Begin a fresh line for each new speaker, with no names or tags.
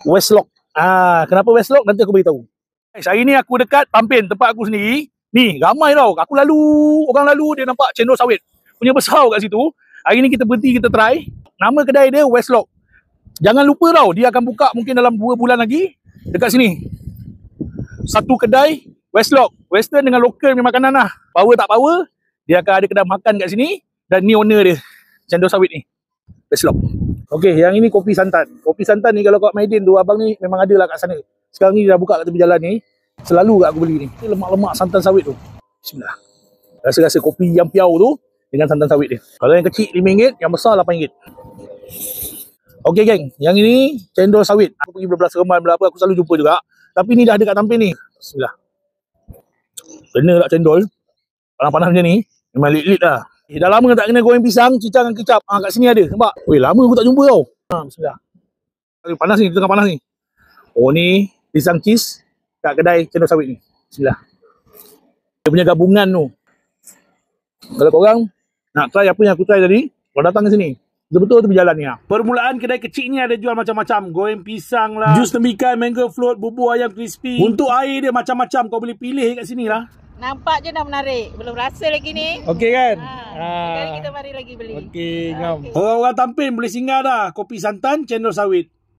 Westlock. Kenapa Westlock? Nanti aku beritahu. Hari ni aku dekat Tampin, tempat aku sendiri. Ni, ramai tau. Orang lalu, dia nampak cendol sawit punya besar kat situ. Hari ni kita berhenti, kita try. Nama kedai dia Westlock. Jangan lupa tau, dia akan buka mungkin dalam 2 bulan lagi dekat sini. Satu kedai Westlock, Western dengan lokal punya makanan lah. Power tak power, dia akan ada kedai makan kat sini. Dan ni owner dia, cendol sawit ni, Westlock. Okey, yang ini kopi santan. Kopi santan ni kalau kat Maidin tu, abang ni memang ada lah kat sana. Sekarang ni dia dah buka kat tepi jalan ni. Selalu kat aku beli ni. Lemak-lemak santan sawit tu. Bismillah. Rasa-rasa kopi yang piau tu dengan santan sawit dia. Kalau yang kecil RM5, yang besar RM8. Okey geng, yang ini cendol sawit. Aku pergi belah Seremban, belah apa, aku selalu jumpa juga. Tapi ni dah ada kat Tampin ni. Bismillah. Kena tak cendol. Panas-panas macam ni, memang lit-lit lah. Dah lama tak kena goreng pisang, cicak dengan kicap. Kat sini ada, nampak? Weh, lama aku tak jumpa tau. Bismillah. Panas ni, tengah panas ni. Oh ni, pisang cheese kat kedai cendol sawit ni. Bismillah. Dia punya gabungan tu. Kalau korang nak try apa yang aku try tadi, korang datang ke sini. Betul-betul tu berjalan ni lah. Permulaan kedai kecil ni ada jual macam-macam. Goreng pisang lah, jus tembikai, mango float, bubur ayam crispy. Untuk air dia macam-macam. Kau boleh pilih kat sini lah. Nampak je dah menarik. Belum rasa lagi ni. Okey kan? Sekali kita mari lagi beli. Okey, ngam. Orang-orang Tampin boleh singgah dah. Kopi santan, cendol sawit.